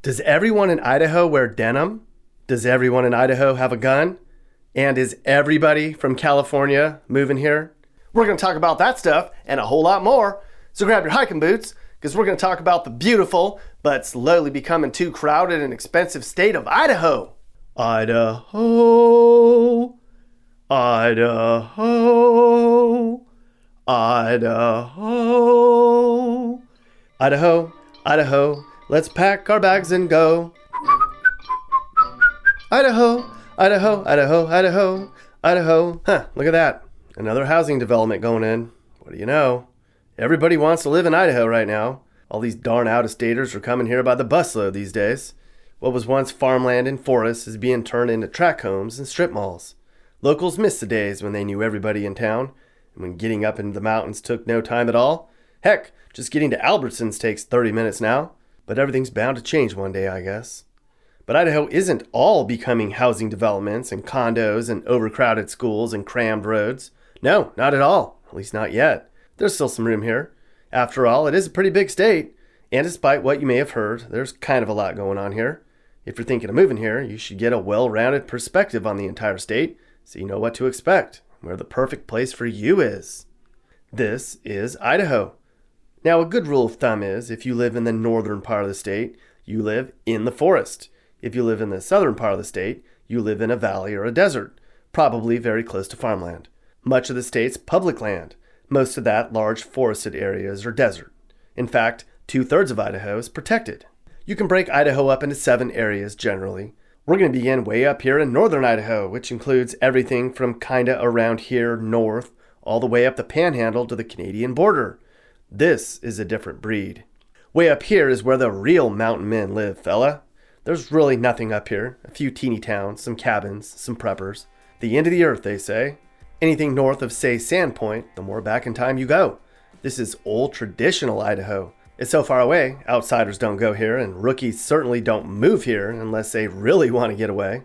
Does everyone in Idaho wear denim? Does everyone in Idaho have a gun? And is everybody from California moving here? We're going to talk about that stuff and a whole lot more. So grab your hiking boots because we're going to talk about the beautiful but slowly becoming too crowded and expensive state of Idaho. Idaho, Idaho, Idaho, Idaho, Idaho. Let's pack our bags and go. Idaho, Idaho, Idaho, Idaho, Idaho. Huh, look at that. Another housing development going in. What do you know? Everybody wants to live in Idaho right now. All these darn out-of-staters are coming here by the busload these days. What was once farmland and forests is being turned into tract homes and strip malls. Locals miss the days when they knew everybody in town, and when getting up into the mountains took no time at all. Heck, just getting to Albertsons takes 30 minutes now. But everything's bound to change one day, I guess. But Idaho isn't all becoming housing developments and condos and overcrowded schools and crammed roads. No, not at all. At least not yet. There's still some room here. After all, it is a pretty big state. And despite what you may have heard, there's kind of a lot going on here. If you're thinking of moving here, you should get a well-rounded perspective on the entire state so you know what to expect, where the perfect place for you is. This is Idaho. Now, a good rule of thumb is if you live in the northern part of the state, you live in the forest. If you live in the southern part of the state, you live in a valley or a desert, probably very close to farmland. Much of the state's public land. Most of that large forested areas are desert. In fact, 2/3 of Idaho is protected. You can break Idaho up into 7 areas generally. We're going to begin way up here in northern Idaho, which includes everything from kinda around here north all the way up the panhandle to the Canadian border. This is a different breed. Way up here is where the real mountain men live, fella. There's really nothing up here. A few teeny towns, some cabins, some preppers. The end of the earth, they say. Anything north of, say, Sandpoint, the more back in time you go. This is old traditional Idaho. It's so far away, outsiders don't go here, and rookies certainly don't move here unless they really want to get away.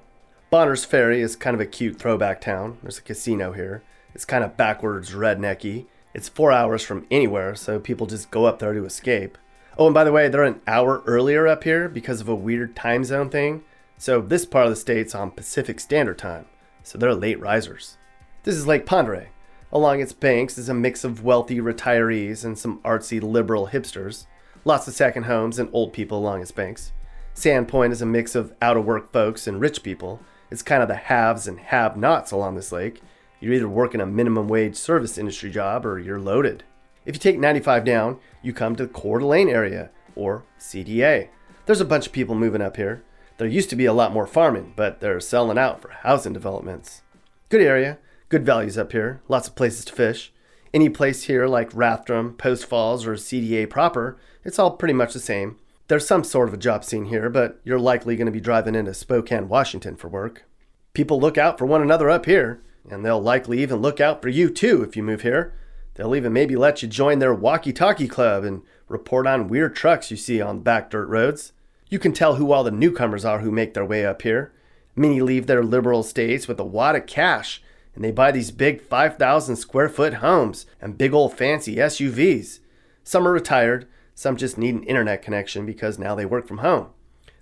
Bonner's Ferry is kind of a cute throwback town. There's a casino here. It's kind of backwards rednecky. It's 4 hours from anywhere, so people just go up there to escape. Oh, and by the way, they're an hour earlier up here because of a weird time zone thing. So this part of the state's on Pacific Standard Time, so they're late risers. This is Lake Pondere. Along its banks is a mix of wealthy retirees and some artsy liberal hipsters. Lots of second homes and old people along its banks. Sandpoint is a mix of out-of-work folks and rich people. It's kind of the haves and have-nots along this lake. You're either working a minimum wage service industry job or you're loaded. If you take 95 down, you come to the Coeur d'Alene area, or CDA. There's a bunch of people moving up here. There used to be a lot more farming, but they're selling out for housing developments. Good area, good values up here, lots of places to fish. Any place here like Rathdrum, Post Falls, or CDA proper, it's all pretty much the same. There's some sort of a job scene here, but you're likely going to be driving into Spokane, Washington for work. People look out for one another up here. And they'll likely even look out for you too if you move here. They'll even maybe let you join their walkie-talkie club and report on weird trucks you see on back dirt roads. You can tell who all the newcomers are who make their way up here. Many leave their liberal states with a wad of cash, and they buy these big 5,000 square foot homes and big old fancy SUVs. Some are retired, some just need an internet connection because now they work from home.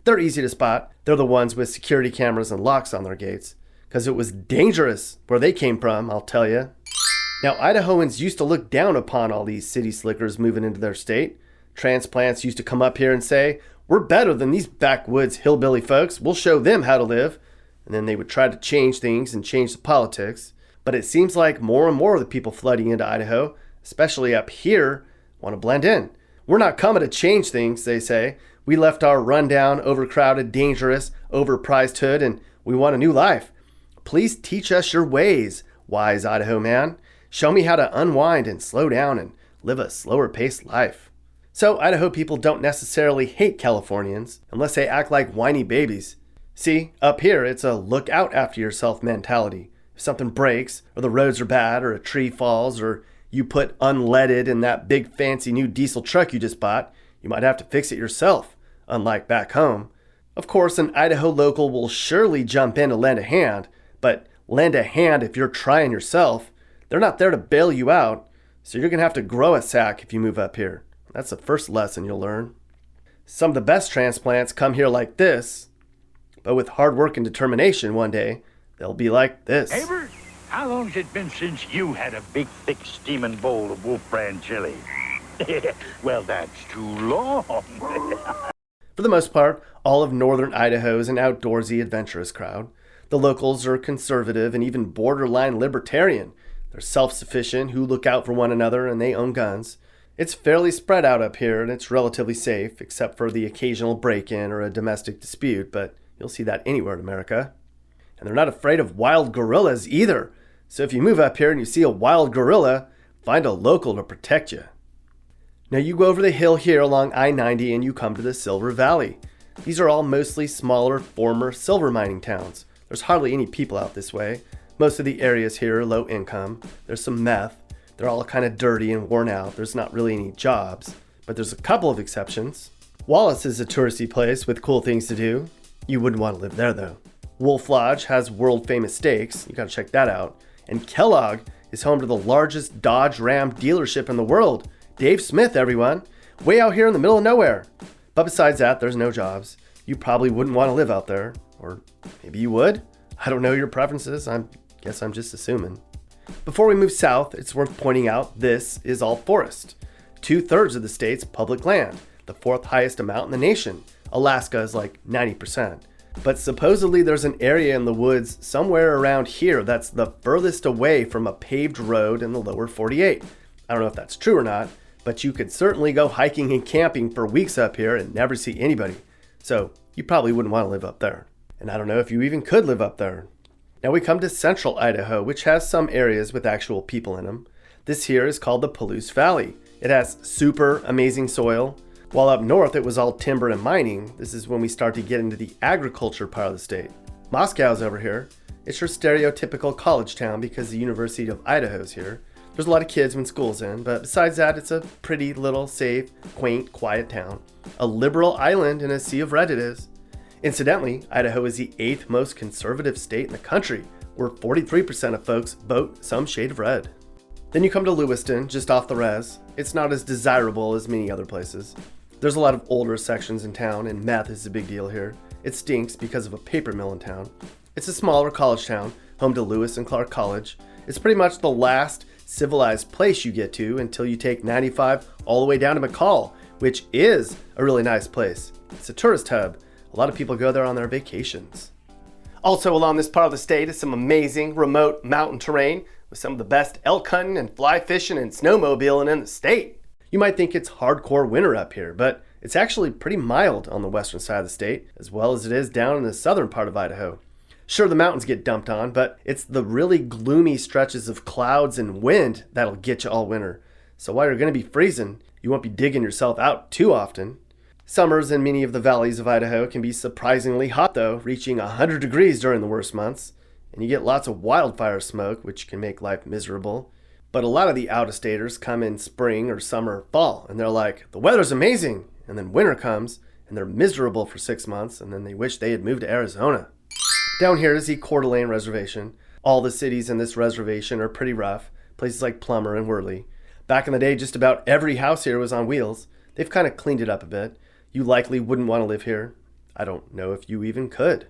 They're easy to spot. They're the ones with security cameras and locks on their gates. Because it was dangerous where they came from, I'll tell you. Now, Idahoans used to look down upon all these city slickers moving into their state. Transplants used to come up here and say, "We're better than these backwoods hillbilly folks. We'll show them how to live." And then they would try to change things and change the politics. But it seems like more and more of the people flooding into Idaho, especially up here, want to blend in. We're not coming to change things, they say. We left our rundown, overcrowded, dangerous, overpriced hood, and we want a new life. Please teach us your ways, wise Idaho man. Show me how to unwind and slow down and live a slower paced life. So Idaho people don't necessarily hate Californians unless they act like whiny babies. See, up here it's a look out after yourself mentality. If something breaks, or the roads are bad, or a tree falls, or you put unleaded in that big fancy new diesel truck you just bought, you might have to fix it yourself, unlike back home. Of course, an Idaho local will surely jump in to lend a hand, but lend a hand if you're trying yourself. They're not there to bail you out, so you're going to have to grow a sack if you move up here. That's the first lesson you'll learn. Some of the best transplants come here like this, but with hard work and determination one day, they'll be like this. Neighbor, how long's it been since you had a big, thick, steaming bowl of Wolf Brand chili? Well, that's too long. For the most part, all of northern Idaho is an outdoorsy, adventurous crowd. The locals are conservative and even borderline libertarian. They're self-sufficient, who look out for one another, and they own guns. It's fairly spread out up here, and it's relatively safe, except for the occasional break-in or a domestic dispute, but you'll see that anywhere in America. And they're not afraid of wild gorillas either. So if you move up here and you see a wild gorilla, find a local to protect you. Now you go over the hill here along I-90 and you come to the Silver Valley. These are all mostly smaller, former silver mining towns. There's hardly any people out this way. Most of the areas here are low income. There's some meth. They're all kind of dirty and worn out. There's not really any jobs, but there's a couple of exceptions. Wallace is a touristy place with cool things to do. You wouldn't want to live there though. Wolf Lodge has world famous steaks. You gotta check that out. And Kellogg is home to the largest Dodge Ram dealership in the world. Dave Smith, everyone. Way out here in the middle of nowhere. But besides that, there's no jobs. You probably wouldn't want to live out there. Or maybe you would. I don't know your preferences. I guess I'm just assuming. Before we move south, it's worth pointing out this is all forest. 2/3 of the state's public land, the fourth highest amount in the nation. Alaska is like 90%. But supposedly there's an area in the woods somewhere around here that's the furthest away from a paved road in the lower 48. I don't know if that's true or not, but you could certainly go hiking and camping for weeks up here and never see anybody. So you probably wouldn't want to live up there. And I don't know if you even could live up there. Now we come to central Idaho, which has some areas with actual people in them. This here is called the Palouse Valley. It has super amazing soil. While up north it was all timber and mining, this is when we start to get into the agriculture part of the state. Moscow's over here. It's your stereotypical college town because the University of Idaho's here. There's a lot of kids when school's in, but besides that, it's a pretty little, safe, quaint, quiet town. A liberal island in a sea of red it is. Incidentally, Idaho is the 8th most conservative state in the country, where 43% of folks vote some shade of red. Then you come to Lewiston, just off the res. It's not as desirable as many other places. There's a lot of older sections in town, and meth is a big deal here. It stinks because of a paper mill in town. It's a smaller college town, home to Lewis and Clark College. It's pretty much the last civilized place you get to until you take 95 all the way down to McCall, which is a really nice place. It's a tourist hub. A lot of people go there on their vacations. Also along this part of the state is some amazing remote mountain terrain with some of the best elk hunting and fly fishing and snowmobiling in the state. You might think it's hardcore winter up here, but it's actually pretty mild on the western side of the state, as well as it is down in the southern part of Idaho. Sure, the mountains get dumped on, but it's the really gloomy stretches of clouds and wind that'll get you all winter. So while you're going to be freezing, you won't be digging yourself out too often. Summers in many of the valleys of Idaho can be surprisingly hot though, reaching 100 degrees during the worst months. And you get lots of wildfire smoke, which can make life miserable. But a lot of the out-of-staters come in spring or summer or fall, and they're like, the weather's amazing! And then winter comes, and they're miserable for 6 months, and then they wish they had moved to Arizona. Down here is the Coeur d'Alene Reservation. All the cities in this reservation are pretty rough, places like Plummer and Worley. Back in the day, just about every house here was on wheels. They've kind of cleaned it up a bit. You likely wouldn't want to live here. I don't know if you even could.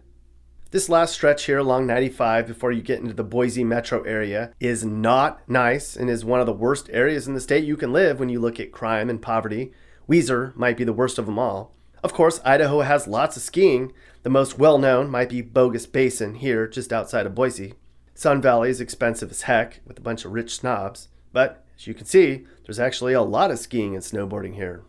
This last stretch here along 95 before you get into the Boise metro area is not nice and is one of the worst areas in the state you can live when you look at crime and poverty. Weiser might be the worst of them all. Of course, Idaho has lots of skiing. The most well-known might be Bogus Basin here just outside of Boise. Sun Valley is expensive as heck with a bunch of rich snobs, but as you can see, there's actually a lot of skiing and snowboarding here.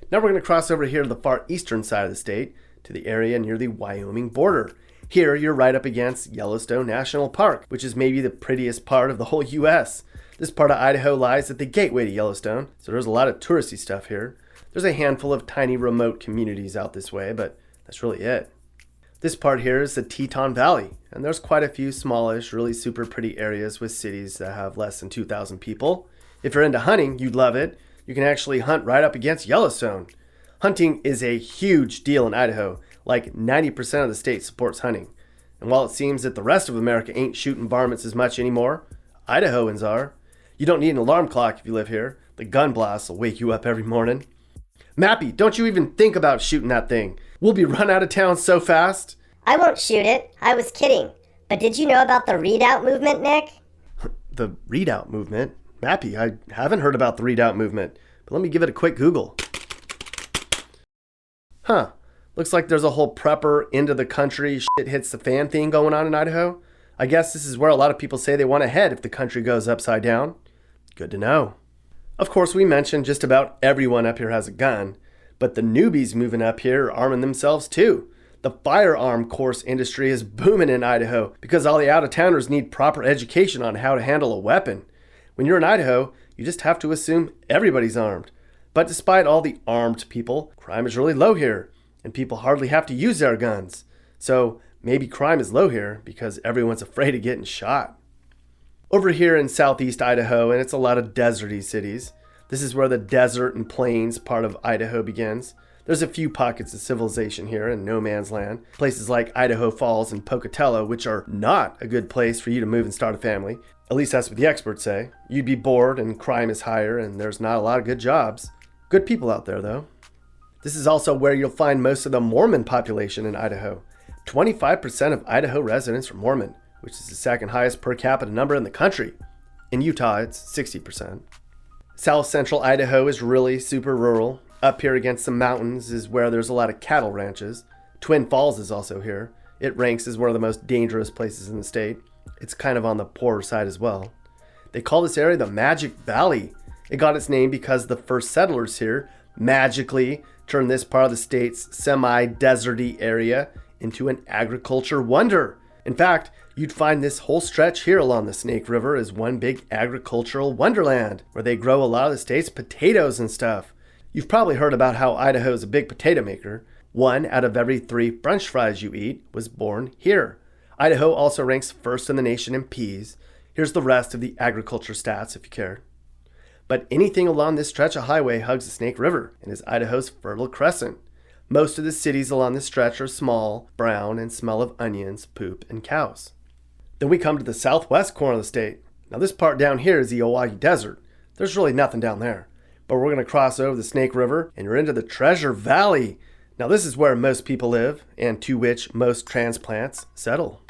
Now we're going to cross over here to the far eastern side of the state, to the area near the Wyoming border. Here you're right up against Yellowstone National Park, which is maybe the prettiest part of the whole U.S. This part of Idaho lies at the gateway to Yellowstone, so there's a lot of touristy stuff here. There's a handful of tiny remote communities out this way, but that's really it. This part here is the Teton Valley, and there's quite a few smallish, really super pretty areas with cities that have less than 2,000 people. If you're into hunting, you'd love it. You can actually hunt right up against Yellowstone. Hunting is a huge deal in Idaho. Like 90% of the state supports hunting. And while it seems that the rest of America ain't shooting varmints as much anymore, Idahoans are. You don't need an alarm clock if you live here. The gun blasts will wake you up every morning. Mappy, don't you even think about shooting that thing. We'll be run out of town so fast. I won't shoot it. I was kidding. But did you know about the readout movement, Nick? The readout movement? Mappy, I haven't heard about the readout movement, but let me give it a quick Google. Huh. Looks like there's a whole prepper into the country shit hits the fan thing going on in Idaho. I guess this is where a lot of people say they want to head if the country goes upside down. Good to know. Of course, we mentioned just about everyone up here has a gun, but the newbies moving up here are arming themselves too. The firearm course industry is booming in Idaho because all the out-of-towners need proper education on how to handle a weapon. When you're in Idaho, you just have to assume everybody's armed. But despite all the armed people, crime is really low here, and people hardly have to use their guns. So maybe crime is low here because everyone's afraid of getting shot. Over here in southeast Idaho, and it's a lot of deserty cities, this is where the desert and plains part of Idaho begins. There's a few pockets of civilization here in no man's land. Places like Idaho Falls and Pocatello, which are not a good place for you to move and start a family. At least that's what the experts say. You'd be bored and crime is higher and there's not a lot of good jobs. Good people out there though. This is also where you'll find most of the Mormon population in Idaho. 25% of Idaho residents are Mormon, which is the second highest per capita number in the country. In Utah, it's 60%. South central Idaho is really super rural. Up here against the mountains is where there's a lot of cattle ranches. Twin Falls is also here. It ranks as one of the most dangerous places in the state. It's kind of on the poorer side as well. They call this area the Magic Valley. It got its name because the first settlers here magically turned this part of the state's semi-deserty area into an agriculture wonder. In fact, you'd find this whole stretch here along the Snake River as one big agricultural wonderland, where they grow a lot of the state's potatoes and stuff. You've probably heard about how Idaho is a big potato maker. 1 out of every 3 French fries you eat was born here. Idaho also ranks first in the nation in peas. Here's the rest of the agriculture stats if you care. But anything along this stretch of highway hugs the Snake River and is Idaho's fertile crescent. Most of the cities along this stretch are small, brown, and smell of onions, poop, and cows. Then we come to the southwest corner of the state. Now this part down here is the Owyhee Desert. There's really nothing down there. But we're going to cross over the Snake River and you're into the Treasure Valley. Now this is where most people live and to which most transplants settle.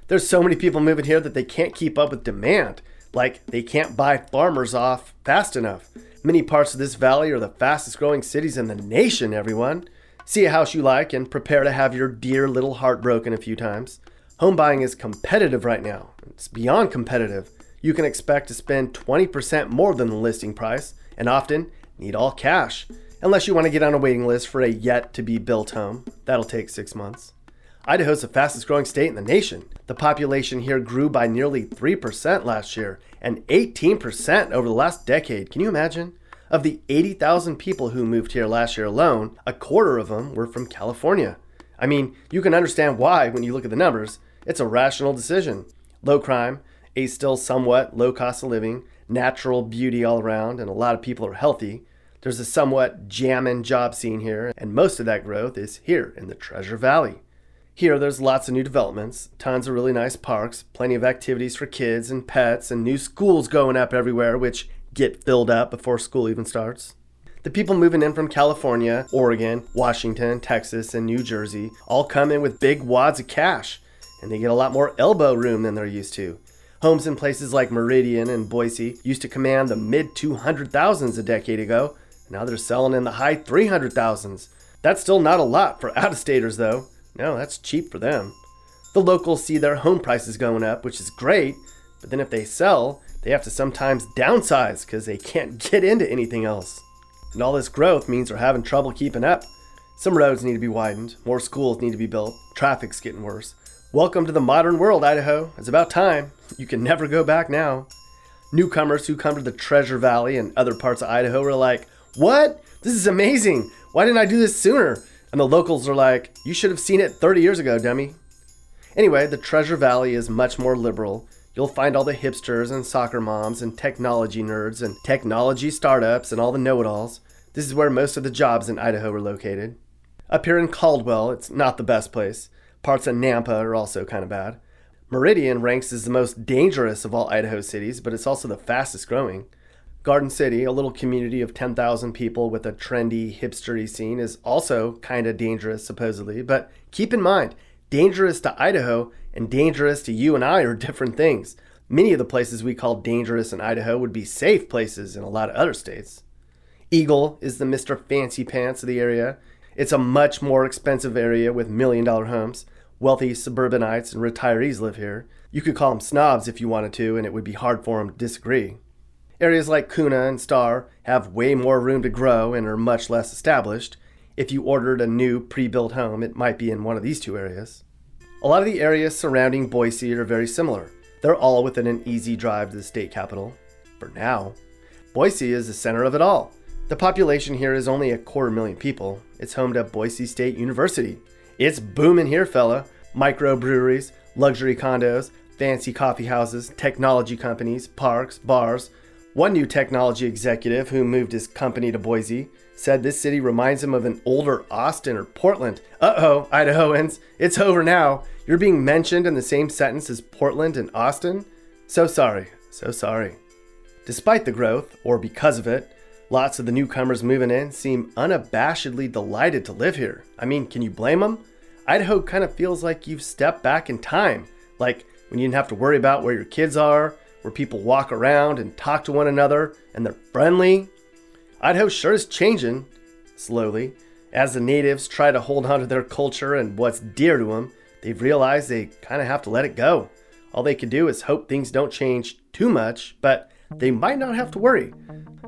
There's so many people moving here that they can't keep up with demand. Like they can't buy farmers off fast enough. Many parts of this valley are the fastest growing cities in the nation, everyone. See a house you like and prepare to have your dear little heart broken a few times. Home buying is competitive right now. It's beyond competitive. You can expect to spend 20% more than the listing price and often need all cash, unless you want to get on a waiting list for a yet-to-be-built home. That'll take 6 months. Idaho's the fastest growing state in the nation. The population here grew by nearly 3% last year and 18% over the last decade. Can you imagine? Of the 80,000 people who moved here last year alone, a quarter of them were from California. I mean, you can understand why when you look at the numbers. It's a rational decision. Low crime, a still somewhat low cost of living, natural beauty all around, and a lot of people are healthy. There's a somewhat jammin' job scene here, and most of that growth is here in the Treasure Valley. Here, there's lots of new developments, tons of really nice parks, plenty of activities for kids and pets, and new schools going up everywhere, which get filled up before school even starts. The people moving in from California, Oregon, Washington, Texas, and New Jersey all come in with big wads of cash, and they get a lot more elbow room than they're used to. Homes in places like Meridian and Boise used to command the mid-200,000s a decade ago. Now they're selling in the high 300,000s. That's still not a lot for out-of-staters though. No, that's cheap for them. The locals see their home prices going up, which is great, but then if they sell, they have to sometimes downsize because they can't get into anything else. And all this growth means they're having trouble keeping up. Some roads need to be widened, more schools need to be built, traffic's getting worse. Welcome to the modern world, Idaho. It's about time. You can never go back now. Newcomers who come to the Treasure Valley and other parts of Idaho are like, "What? This is amazing. Why didn't I do this sooner?" And the locals are like, "You should have seen it 30 years ago, dummy." Anyway, the Treasure Valley is much more liberal. You'll find all the hipsters and soccer moms and technology nerds and technology startups and all the know-it-alls. This is where most of the jobs in Idaho are located. Up here in Caldwell, it's not the best place. Parts of Nampa are also kind of bad. Meridian ranks as the most dangerous of all Idaho cities, but it's also the fastest growing. Garden City, a little community of 10,000 people with a trendy, hipstery scene, is also kind of dangerous, supposedly. But keep in mind, dangerous to Idaho and dangerous to you and I are different things. Many of the places we call dangerous in Idaho would be safe places in a lot of other states. Eagle is the Mr. Fancy Pants of the area. It's a much more expensive area with million-dollar homes. Wealthy suburbanites and retirees live here. You could call them snobs if you wanted to, and it would be hard for them to disagree. Areas like Kuna and Star have way more room to grow and are much less established. If you ordered a new pre-built home, it might be in one of these two areas. A lot of the areas surrounding Boise are very similar. They're all within an easy drive to the state capital. For now. Boise is the center of it all. The population here is only 250,000 people. It's home to Boise State University. It's booming here, fella. Microbreweries, luxury condos, fancy coffee houses, technology companies, parks, bars. One new technology executive who moved his company to Boise said this city reminds him of an older Austin or Portland. Uh-oh, Idahoans, it's over now. You're being mentioned in the same sentence as Portland and Austin? So sorry, so sorry. Despite the growth, or because of it, lots of the newcomers moving in seem unabashedly delighted to live here. I mean, can you blame them? Idaho kind of feels like you've stepped back in time, like when you didn't have to worry about where your kids are, where people walk around and talk to one another, and they're friendly. Idaho sure is changing, slowly. As the natives try to hold on to their culture and what's dear to them, they've realized they kind of have to let it go. All they can do is hope things don't change too much, but they might not have to worry.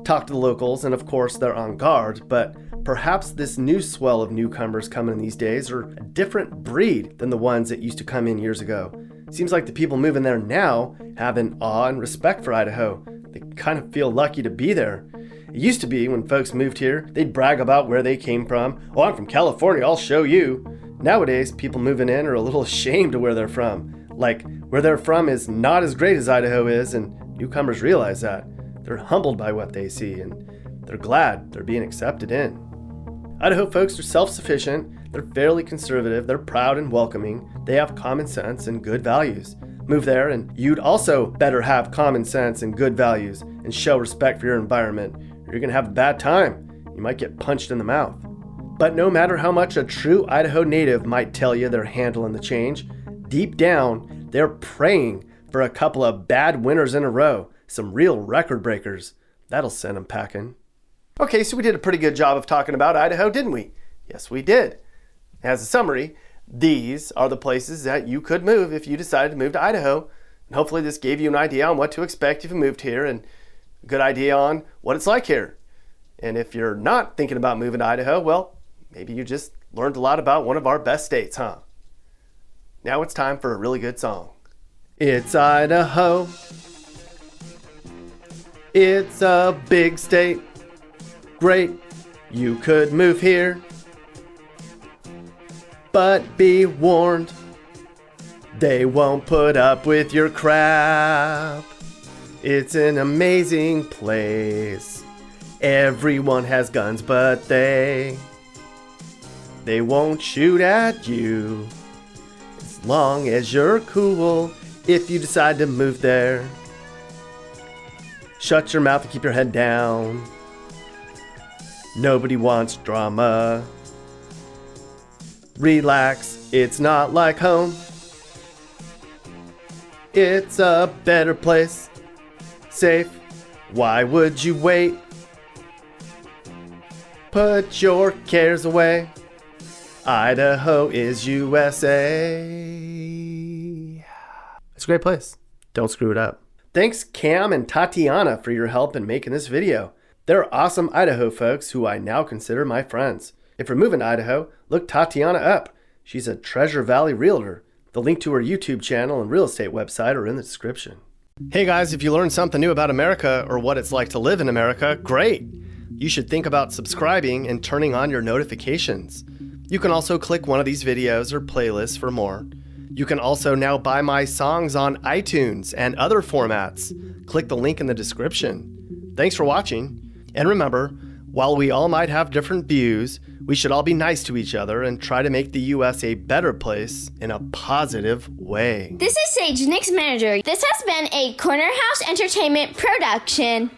Talk to the locals, and of course they're on guard, but perhaps this new swell of newcomers coming in these days are a different breed than the ones that used to come in years ago. Seems like the people moving there now have an awe and respect for Idaho. They kind of feel lucky to be there. It used to be when folks moved here, they'd brag about where they came from. Oh, I'm from California, I'll show you. Nowadays, people moving in are a little ashamed of where they're from. Like, where they're from is not as great as Idaho is, and newcomers realize that. They're humbled by what they see, and they're glad they're being accepted in. Idaho folks are self-sufficient, they're fairly conservative, they're proud and welcoming, they have common sense and good values. Move there and you'd also better have common sense and good values and show respect for your environment, or you're gonna have a bad time. You might get punched in the mouth. But no matter how much a true Idaho native might tell you they're handling the change, deep down, they're praying for a couple of bad winters in a row, some real record breakers. That'll send them packing. Okay, so we did a pretty good job of talking about Idaho, didn't we? Yes, we did. As a summary, these are the places that you could move if you decided to move to Idaho. And hopefully this gave you an idea on what to expect if you moved here and a good idea on what it's like here. And if you're not thinking about moving to Idaho, well, maybe you just learned a lot about one of our best states, huh? Now it's time for a really good song. It's Idaho. It's a big state. Great, you could move here. But be warned, they won't put up with your crap. It's an amazing place. Everyone has guns, but they won't shoot at you. As long as you're cool, if you decide to move there. Shut your mouth and keep your head down. Nobody wants drama. Relax, it's not like home. It's a better place. Safe, why would you wait? Put your cares away. Idaho is USA. It's a great place. Don't screw it up. Thanks Cam and Tatiana for your help in making this video. They're awesome Idaho folks who I now consider my friends. If you're moving to Idaho, look Tatiana up. She's a Treasure Valley realtor. The link to her YouTube channel and real estate website are in the description. Hey guys, if you learned something new about America or what it's like to live in America, great! You should think about subscribing and turning on your notifications. You can also click one of these videos or playlists for more. You can also now buy my songs on iTunes and other formats. Click the link in the description. Thanks for watching. And remember, while we all might have different views, we should all be nice to each other and try to make the U.S. a better place in a positive way. This is Sage, Nick's manager. This has been a Corner House Entertainment production.